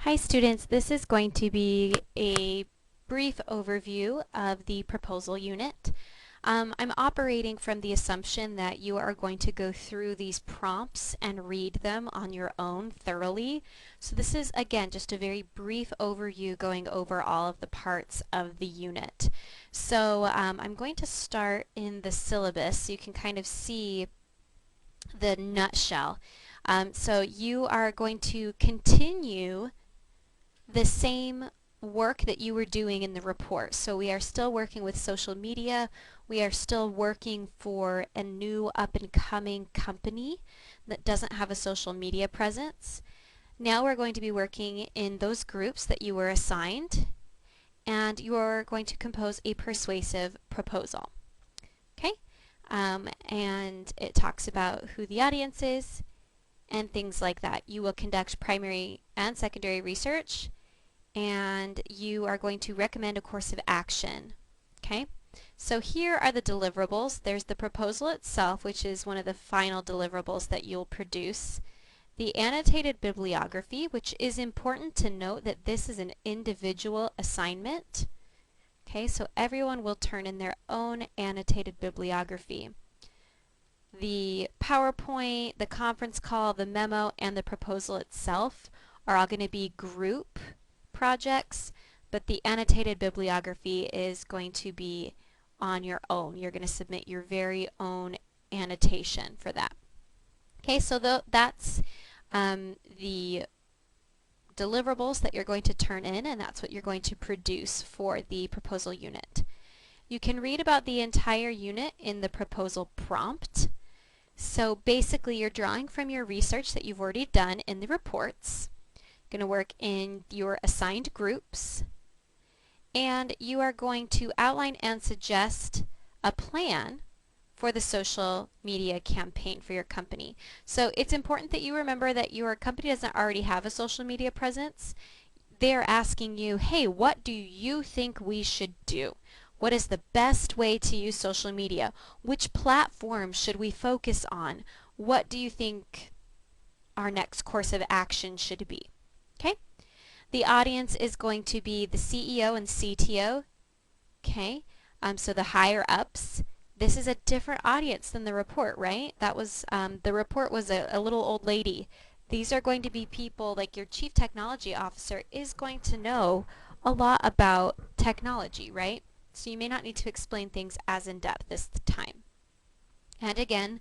Hi students, this is going to be a brief overview of the proposal unit. I'm operating from the assumption that you are going to go through these prompts and read them on your own thoroughly. So this is again just a very brief overview going over all of the parts of the unit. So I'm going to start in the syllabus so you can kind of see the nutshell. So you are going to continue the same work that you were doing in the report. So we are still working with social media. We are still working for a new up-and-coming company that doesn't have a social media presence. Now we're going to be working in those groups that you were assigned, and you're going to compose a persuasive proposal. Okay? And it talks about who the audience is and things like that. You will conduct primary and secondary research, and you are going to recommend a course of action. Okay? So here are the deliverables. There's the proposal itself, which is one of the final deliverables that you'll produce. The annotated bibliography, which is important to note that this is an individual assignment. Okay, so everyone will turn in their own annotated bibliography. The PowerPoint, the conference call, the memo, and the proposal itself are all going to be group projects, but the annotated bibliography is going to be on your own. You're going to submit your very own annotation for that. Okay, so that's the deliverables that you're going to turn in, and that's what you're going to produce for the proposal unit. You can read about the entire unit in the proposal prompt. So basically you're drawing from your research that you've already done in the reports. Going to work in your assigned groups, and you are going to outline and suggest a plan for the social media campaign for your company. So it's important that you remember that your company doesn't already have a social media presence. They're asking you, hey, what do you think we should do? What is the best way to use social media? Which platform should we focus on? What do you think our next course of action should be? Okay? The audience is going to be the CEO and CTO. Okay? So the higher ups. This is a different audience than the report, right? That was, the report was a little old lady. These are going to be people like your chief technology officer is going to know a lot about technology, right? So you may not need to explain things as in depth this time. And again,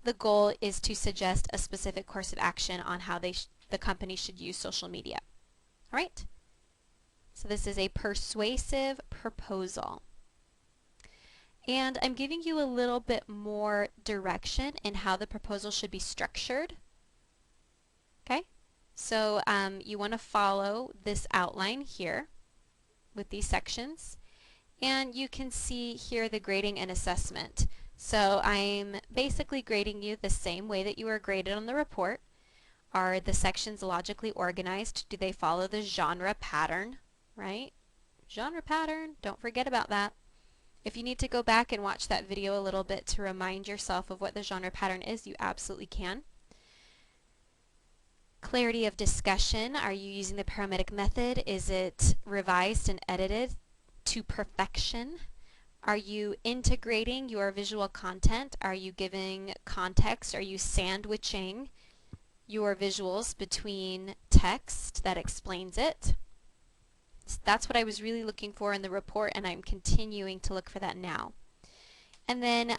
the goal is to suggest a specific course of action on how the company should use social media. All right? So this is a persuasive proposal. And I'm giving you a little bit more direction in how the proposal should be structured. Okay? So you want to follow this outline here with these sections. And you can see here the grading and assessment. So I'm basically grading you the same way that you were graded on the report. Are the sections logically organized? Do they follow the genre pattern? Right? Genre pattern, don't forget about that. If you need to go back and watch that video a little bit to remind yourself of what the genre pattern is, you absolutely can. Clarity of discussion, are you using the paramedic method? Is it revised and edited to perfection? Are you integrating your visual content? Are you giving context? Are you sandwiching your visuals between text that explains it? So that's what I was really looking for in the report, and I'm continuing to look for that now. And then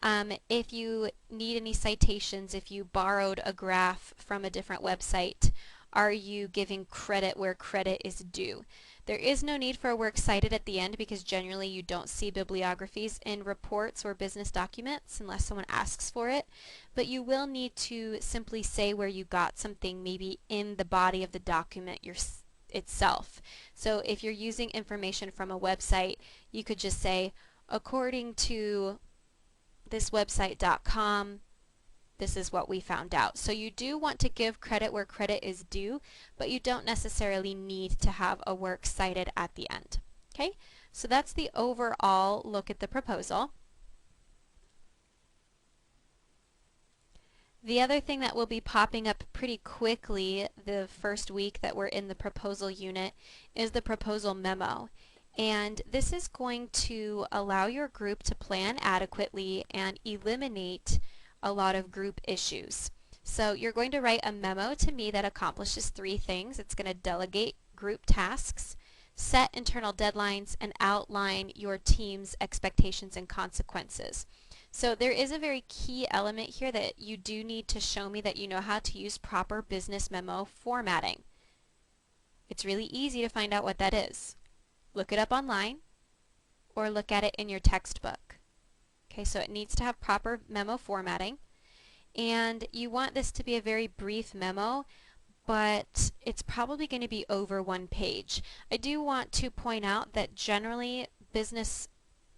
if you need any citations, if you borrowed a graph from a different website, are you giving credit where credit is due? There is no need for a works cited at the end because generally you don't see bibliographies in reports or business documents unless someone asks for it, but you will need to simply say where you got something maybe in the body of the document itself. So if you're using information from a website, you could just say, according to this website.com, this is what we found out. So you do want to give credit where credit is due, but you don't necessarily need to have a work cited at the end. Okay, so that's the overall look at the proposal. The other thing that will be popping up pretty quickly the first week that we're in the proposal unit is the proposal memo. And this is going to allow your group to plan adequately and eliminate a lot of group issues. So you're going to write a memo to me that accomplishes 3 things. It's going to delegate group tasks, set internal deadlines, and outline your team's expectations and consequences. So there is a very key element here that you do need to show me that you know how to use proper business memo formatting. It's really easy to find out what that is. Look it up online or look at it in your textbook. Okay, so it needs to have proper memo formatting, and you want this to be a very brief memo, but it's probably going to be over 1 page. I do want to point out that generally business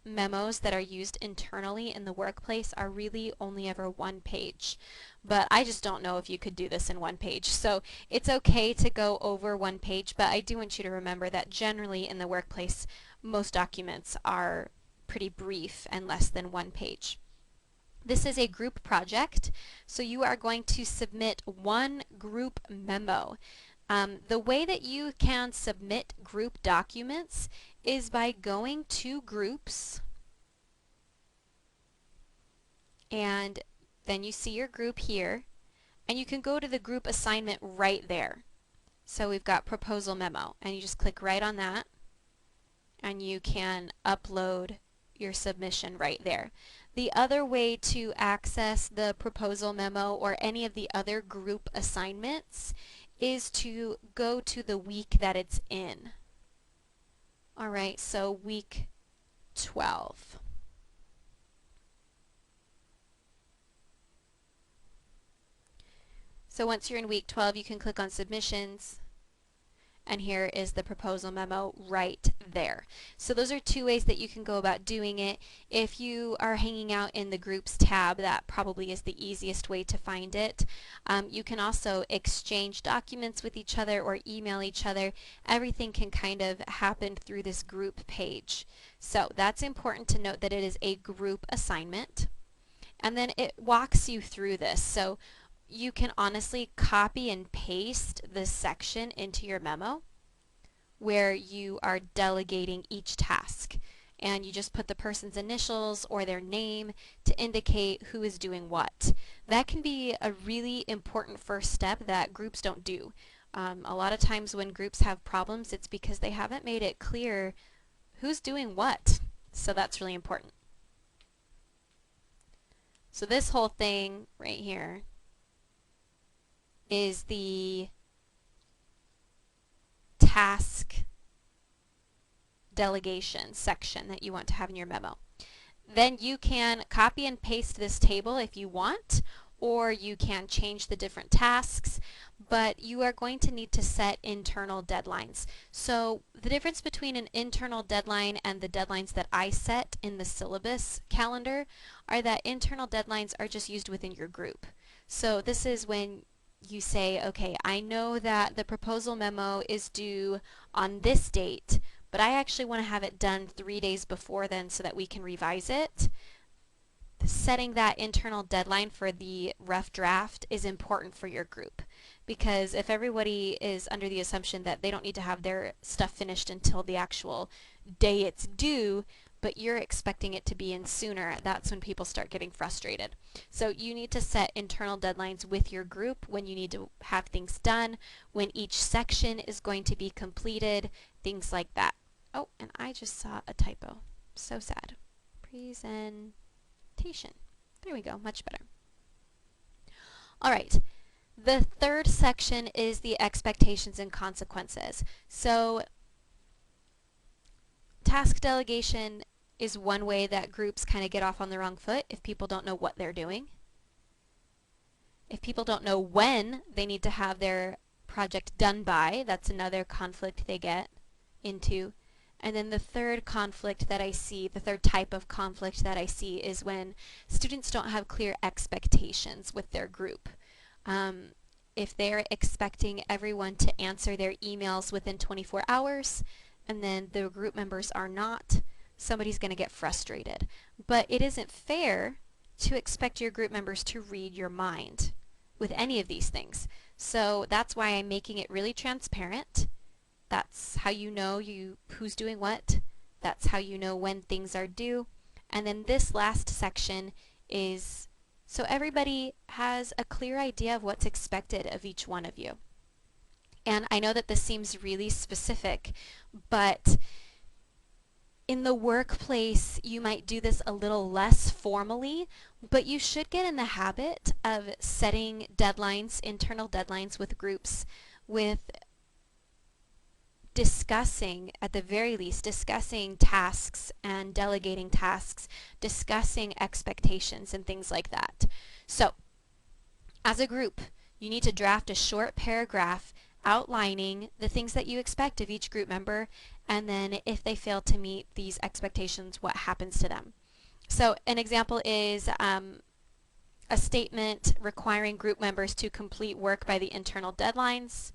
memos that are used internally in the workplace are really only ever 1 page, but I just don't know if you could do this in 1 page. So it's okay to go over 1 page, but I do want you to remember that generally in the workplace most documents are pretty brief and less than 1 page. This is a group project, so you are going to submit 1 group memo. The way that you can submit group documents is by going to groups, and then you see your group here, and you can go to the group assignment right there. So we've got proposal memo, and you just click right on that, and you can upload your submission right there. The other way to access the proposal memo or any of the other group assignments is to go to the week that it's in. Alright, so week 12. So once you're in week 12, you can click on submissions, and here is the proposal memo right there. So those are 2 ways that you can go about doing it. If you are hanging out in the groups tab, that probably is the easiest way to find it. You can also exchange documents with each other or email each other. Everything can kind of happen through this group page. So that's important to note that it is a group assignment. And then it walks you through this. So you can honestly copy and paste this section into your memo where you are delegating each task, and you just put the person's initials or their name to indicate who is doing what. That can be a really important first step that groups don't do. A lot of times when groups have problems, it's because they haven't made it clear who's doing what. So that's really important. So this whole thing right here is the task delegation section that you want to have in your memo. Then you can copy and paste this table if you want, or you can change the different tasks, but you are going to need to set internal deadlines. So the difference between an internal deadline and the deadlines that I set in the syllabus calendar are that internal deadlines are just used within your group. So this is when you say, okay, I know that the proposal memo is due on this date, but I actually want to have it done 3 days before then so that we can revise it. Setting that internal deadline for the rough draft is important for your group, because if everybody is under the assumption that they don't need to have their stuff finished until the actual day it's due, but you're expecting it to be in sooner, that's when people start getting frustrated. So you need to set internal deadlines with your group when you need to have things done, when each section is going to be completed, things like that. Oh, and I just saw a typo. So sad. Presentation. There we go, much better. Alright, the third section is the expectations and consequences. So task delegation is one way that groups kind of get off on the wrong foot if people don't know what they're doing. If people don't know when they need to have their project done by, that's another conflict they get into. And then the third conflict that I see, the third type of conflict that I see is when students don't have clear expectations with their group. If they're expecting everyone to answer their emails within 24 hours and then the group members are not, somebody's going to get frustrated. But it isn't fair to expect your group members to read your mind. with any of these things. So that's why I'm making it really transparent. That's how you know who's doing what. That's how you know when things are due. And then this last section is so everybody has a clear idea of what's expected of each one of you. And I know that this seems really specific, but in the workplace, you might do this a little less formally, but you should get in the habit of setting deadlines, internal deadlines with groups, with discussing, at the very least, discussing tasks and delegating tasks, discussing expectations and things like that. So, as a group, you need to draft a short paragraph outlining the things that you expect of each group member, and then if they fail to meet these expectations, what happens to them. So an example is a statement requiring group members to complete work by the internal deadlines,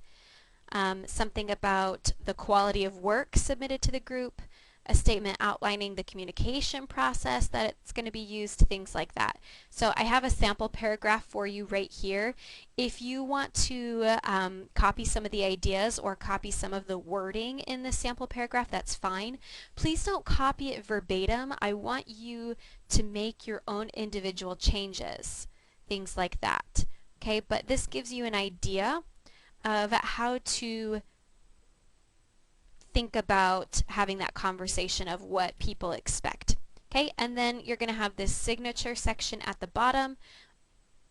something about the quality of work submitted to the group, a statement outlining the communication process that it's going to be used, things like that. So I have a sample paragraph for you right here. If you want to copy some of the ideas or copy some of the wording in the sample paragraph, that's fine. Please don't copy it verbatim. I want you to make your own individual changes, things like that. Okay, but this gives you an idea of how to think about having that conversation of what people expect. Okay, and then you're going to have this signature section at the bottom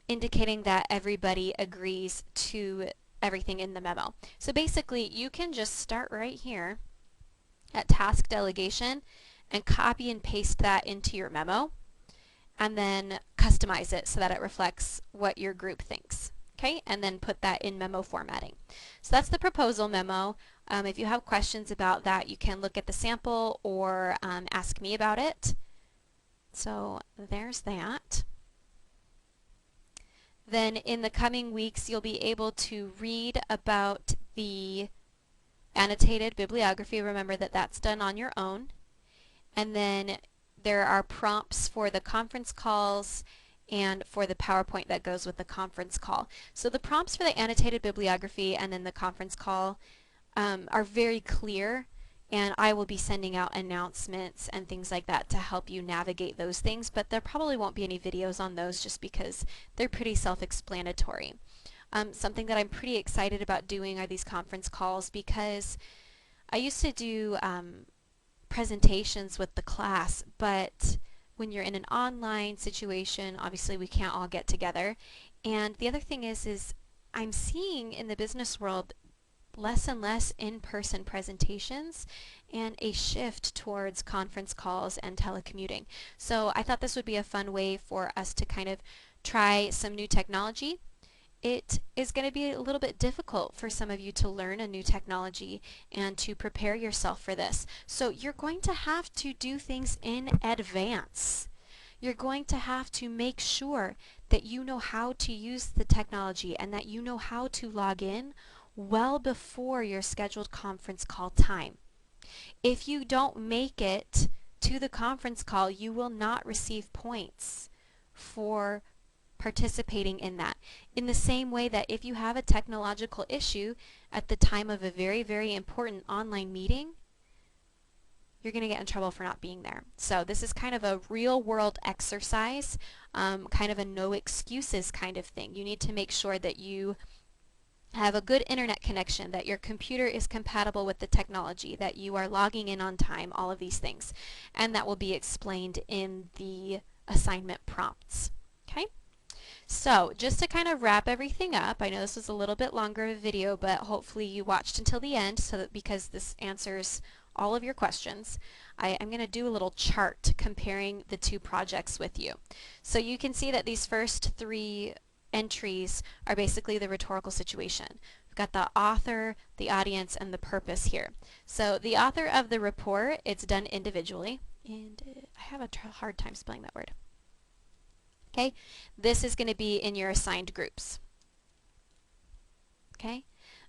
indicating that everybody agrees to everything in the memo. So basically, you can just start right here at task delegation and copy and paste that into your memo and then customize it so that it reflects what your group thinks. Okay, and then put that in memo formatting. So that's the proposal memo. If you have questions about that, you can look at the sample or ask me about it. So there's that. Then in the coming weeks, you'll be able to read about the annotated bibliography. Remember that that's done on your own. And then there are prompts for the conference calls and for the PowerPoint that goes with the conference call. So the prompts for the annotated bibliography and then the conference call are very clear, and I will be sending out announcements and things like that to help you navigate those things, but there probably won't be any videos on those just because they're pretty self-explanatory. Something that I'm pretty excited about doing are these conference calls because I used to do presentations with the class, but when you're in an online situation, obviously we can't all get together. And the other thing is I'm seeing in the business world less and less in-person presentations and a shift towards conference calls and telecommuting. So I thought this would be a fun way for us to kind of try some new technology. It is going to be a little bit difficult for some of you to learn a new technology and to prepare yourself for this. So you're going to have to do things in advance. You're going to have to make sure that you know how to use the technology and that you know how to log in well before your scheduled conference call time. If you don't make it to the conference call, you will not receive points for participating in that. In the same way that if you have a technological issue at the time of a very, very important online meeting, you're going to get in trouble for not being there. So this is kind of a real world exercise, kind of a no excuses kind of thing. You need to make sure that you have a good internet connection, that your computer is compatible with the technology, that you are logging in on time, all of these things. And that will be explained in the assignment prompts. Okay? So just to kind of wrap everything up, I know this was a little bit longer of a video, but hopefully you watched until the end so that because this answers all of your questions. I'm going to do a little chart comparing the two projects with you. So you can see that these first three entries are basically the rhetorical situation. We've got the author, the audience, and the purpose here. So the author of the report, it's done individually, and I have a hard time spelling that word. Okay, this is going to be in your assigned groups. Okay,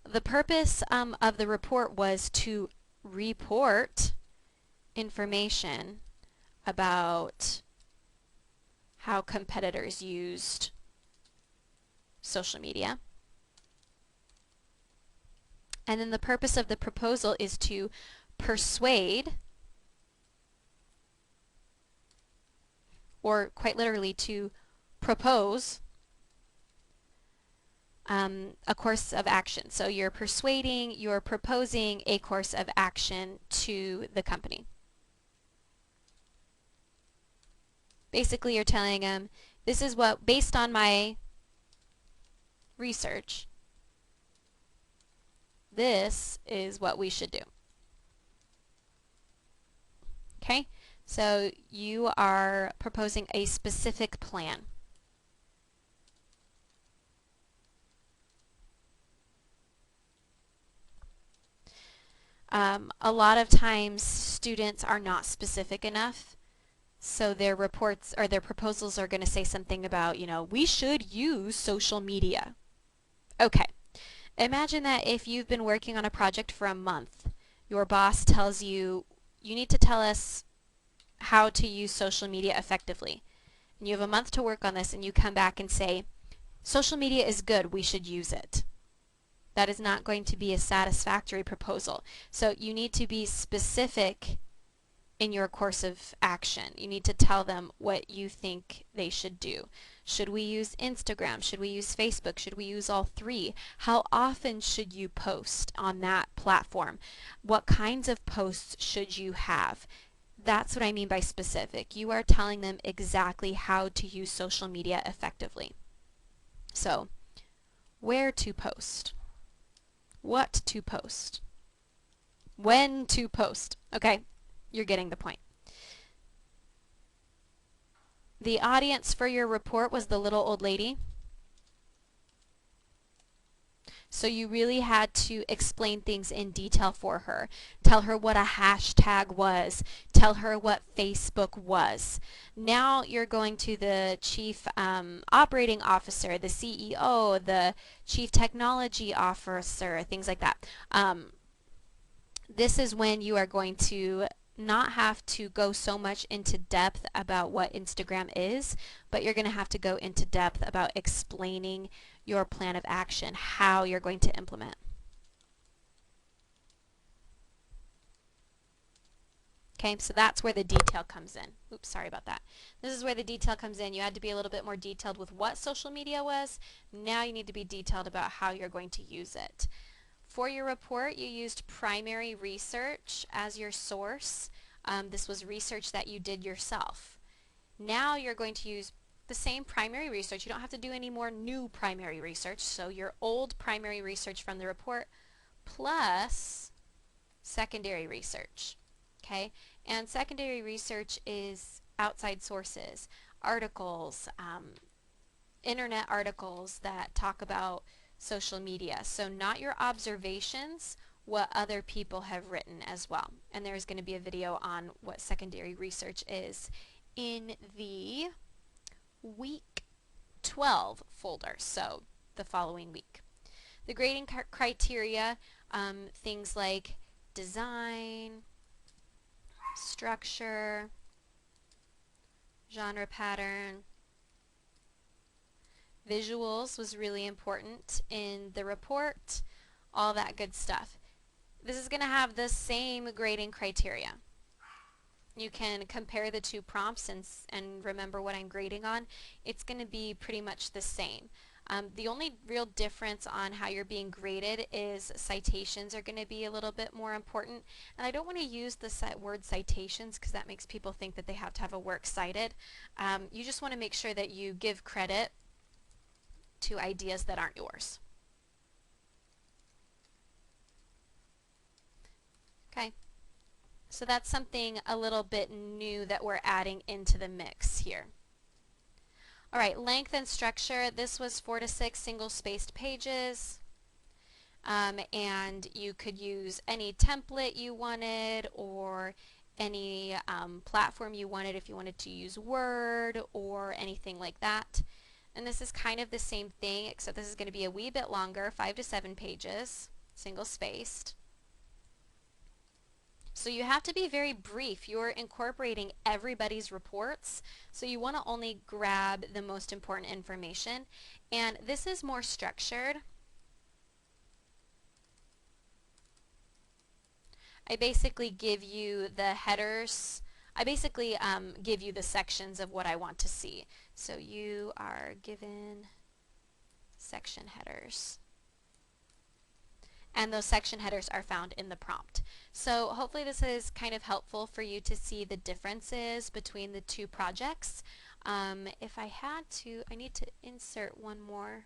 the purpose of the report was to report information about how competitors used social media. And then the purpose of the proposal is to persuade, or quite literally to propose, a course of action. So you're persuading, you're proposing a course of action to the company. Basically, you're telling them, this is what, based on my research, this is what we should do. Okay? So you are proposing a specific plan. A lot of times students are not specific enough, so their reports or their proposals are going to say something about, we should use social media. Okay, imagine that if you've been working on a project for a month, your boss tells you, you need to tell us how to use social media effectively. And you have a month to work on this, and you come back and say, social media is good, we should use it. That is not going to be a satisfactory proposal. So you need to be specific in your course of action. You need to tell them what you think they should do. Should we use Instagram? Should we use Facebook? Should we use all three? How often should you post on that platform? What kinds of posts should you have? That's what I mean by specific. You are telling them exactly how to use social media effectively. So, where to post? What to post? When to post? Okay, you're getting the point. The audience for your report was the little old lady. So you really had to explain things in detail for her. Tell her what a hashtag was. Tell her what Facebook was. Now you're going to the chief operating officer, the CEO, the chief technology officer, things like that. This is when you are going to not have to go so much into depth about what Instagram is, but you're going to have to go into depth about explaining your plan of action, how you're going to implement. Okay, so that's where the detail comes in. Oops, sorry about that. This is where the detail comes in. You had to be a little bit more detailed with what social media was. Now you need to be detailed about how you're going to use it. For your report, you used primary research as your source. This was research that you did yourself. Now you're going to use the same primary research. You don't have to do any more new primary research. So your old primary research from the report plus secondary research. Okay? And secondary research is outside sources, articles, internet articles that talk about social media. So not your observations, what other people have written as well. And there's going to be a video on what secondary research is in the week 12 folder, so the following week. The grading criteria, things like design, structure, genre pattern, visuals was really important in the report, all that good stuff. This is going to have the same grading criteria. You can compare the two prompts and remember what I'm grading on. It's going to be pretty much the same. The only real difference on how you're being graded is citations are going to be a little bit more important. And I don't want to use the word citations because that makes people think that they have to have a work cited. You just want to make sure that you give credit to ideas that aren't yours. Okay. So that's something a little bit new that we're adding into the mix here. All right, length and structure. This was 4 to 6 single-spaced pages. And you could use any template you wanted or any platform you wanted if you wanted to use Word or anything like that. And this is kind of the same thing, except this is going to be a wee bit longer, 5 to 7 pages, single-spaced. So you have to be very brief. You're incorporating everybody's reports, so you want to only grab the most important information. And this is more structured. I basically give you the headers. I basically give you the sections of what I want to see. So you are given section headers. And those section headers are found in the prompt. So hopefully this is kind of helpful for you to see the differences between the two projects. If I had to, I need to insert one more.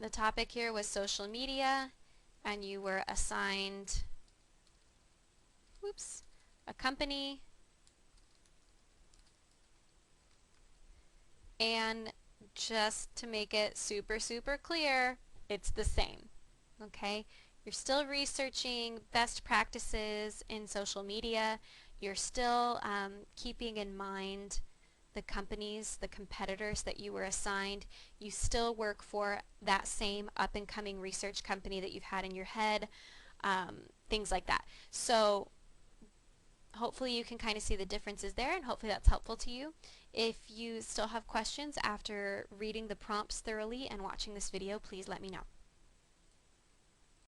The topic here was social media, and you were assigned, a company, and just to make it super, super clear, it's the same, okay? You're still researching best practices in social media. You're still keeping in mind the companies, the competitors that you were assigned. You still work for that same up-and-coming research company that you've had in your head, things like that. So hopefully you can kind of see the differences there, and hopefully that's helpful to you. If you still have questions after reading the prompts thoroughly and watching this video, please let me know.